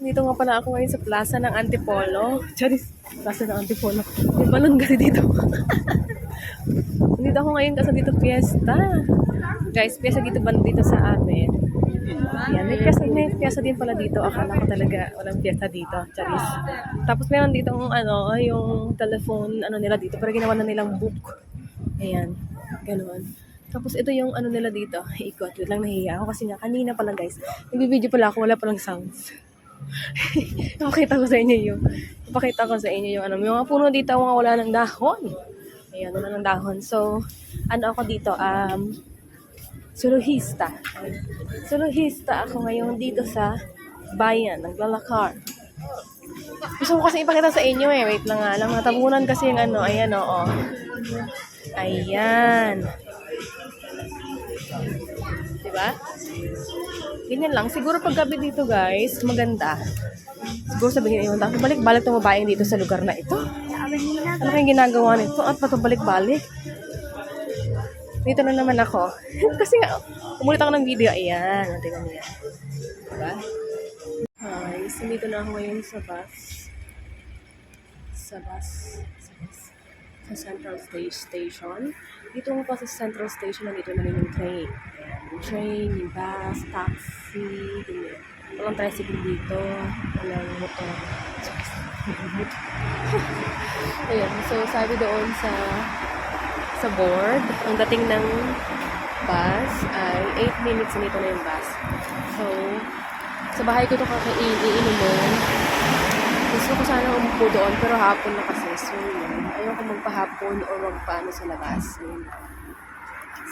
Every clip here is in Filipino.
Dito nga pala ako ngayon sa plaza ng Antipolo. Charis, plaza ng Antipolo. May balangga dito. Dito ako ngayon kasi dito fiesta. Guys, fiesta dito ba dito sa amin? Yan, may fiesta din pala dito. Akala ko talaga walang fiesta dito. Charis. Tapos meron dito yung telephone, nila dito. Pero ginawa na nilang book. Ayan, ganoon. Tapos ito yung nila dito. Ikot. Wait lang, nahihiya ako kasi nga kanina pala guys. Nag-video pala ako, wala palang sounds. Ipakita ko sa inyo yung yung mga puno dito, mga wala ng dahon. Ayan, wala ng dahon. So, ako dito, suluhista. Suluhista ako ngayon dito sa bayan, naglalakar. Gusto ko kasi ipakita sa inyo wait lang nga lang, natabunan kasi yung ayan Ayan. Diba? Ganyan lang. Siguro pag gabi dito guys, maganda. Siguro sabihin nyo, tapos balik-balik itong babaeng dito sa lugar na ito. Ano kayong ginagawa nito? At patubalik-balik. Dito na naman ako. Kasi nga, umulit ako ng video. Ayan. Tingnan niya. Diba? Guys, dito na ako ngayon sa bus. Sa Central Station. Dito mo pa sa Central Station, nandito na rin yung train. Ayan, yung train, yung bus, taxi, ganyan. Walang tricycle dito, walang motor. Ayan, so sabi doon sa board, ang dating ng bus ay 8 minutes nito na yung bus. So, sa bahay ko ito iinumin. Gusto ko sana umupo doon, pero hapon na kasi. So, yun. Ayoko magpahapon o magpaano sa labas. Yun.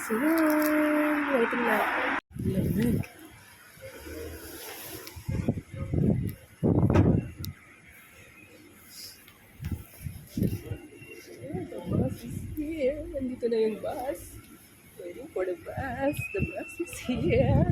So, yun. Waiting na ako. Lamig. The bus is here. Nandito na yung bus. Waiting for the bus. The bus is here.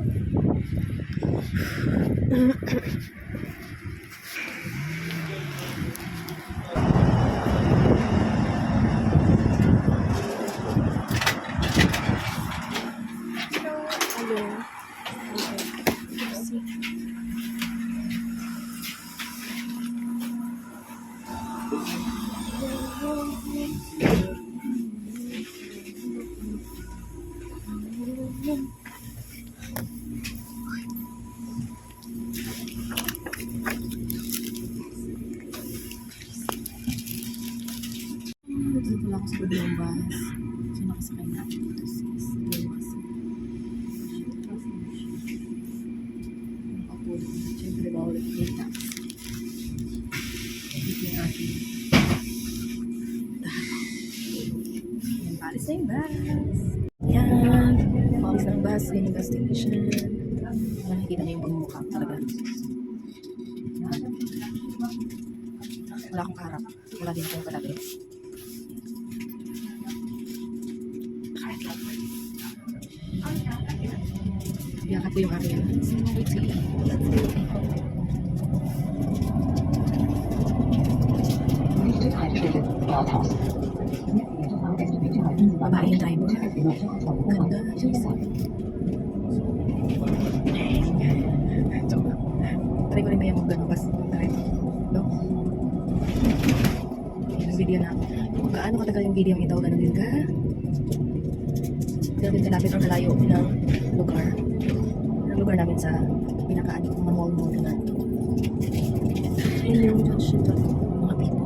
Dito pala ako sa loob ng bus. So, nakasakay na ako dito sis. Siyempre, bawal yung taxi. Dito yung aking yan, palis na yung bus. Yan. Palis na yung bus. Yan yung bus station. Nakikita niyo yung pagmumukha talaga. Wala akong harap. Wala din akong kalabi. Yakap ko yung aking sweetie. Babae yung driver. Ganda. Try ko rin ba yung mag-gano'n bas drive. No? Yung video na. Kung gaano katagal yung video ito, gano'n din ka. Pero din kalapit ang kalayo ng lugar. Ang lugar namin sa pinakaano kong mall na. Ayun yung judge ito. Mga people.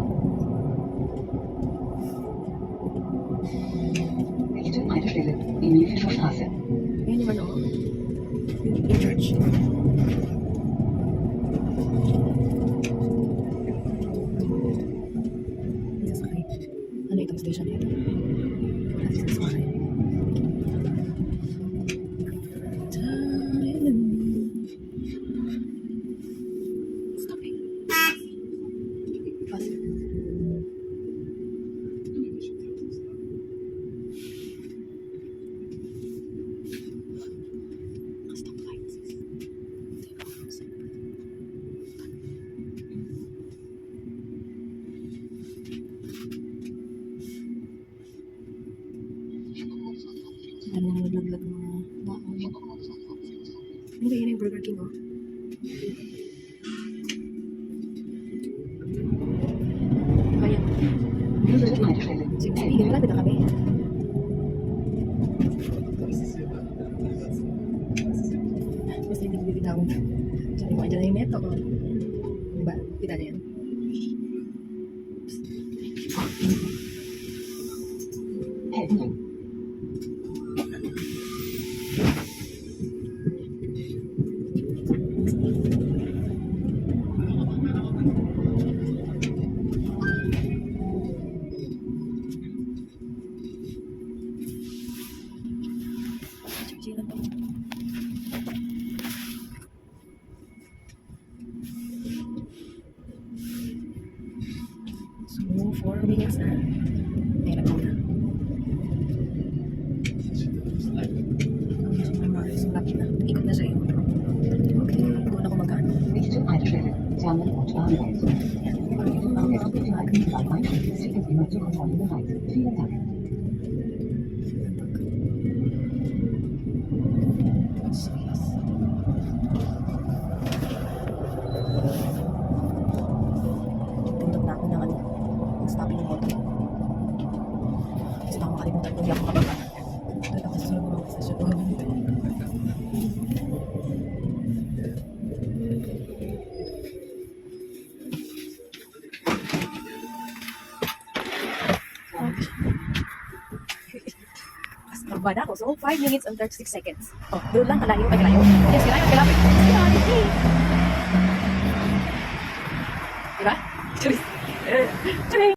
Ayun yung yung church. Sasakay. Ano itong station nito? Wala sa sasakay. Dami na naglaglag ng mga baon. Ano ba yan yung Burger King, oh? Sige, malapit na kami. Basta hindi ko bibitaw. Diyan mo, dyan na yung neto ko. Diba? Kita na yan. Heading. Chill lang. So, 4 minutes na. Meron ko na. Sulap na. Ikot na sa'yo. Okay, doon ako mag-ano. Richtung einstellen. Terminal und Bahnhof. Jetzt bitte halten Sie beim Einstieg des Tickets immer zur Kontrolle bereit. Vielen Dank. Puntot na ako ng ano, stopping motor. Kasi baka makalimutan ko, hindi ako makabaga. Doon ako sa sunod ng mga stasyon. Mas nababa ako. So, 5 minutes and 36 seconds. Oh, doon lang, kalayo. Ay, kalayo. Yes, kalayo. Kalapit. Kalayo. Diba? Charis. Charis.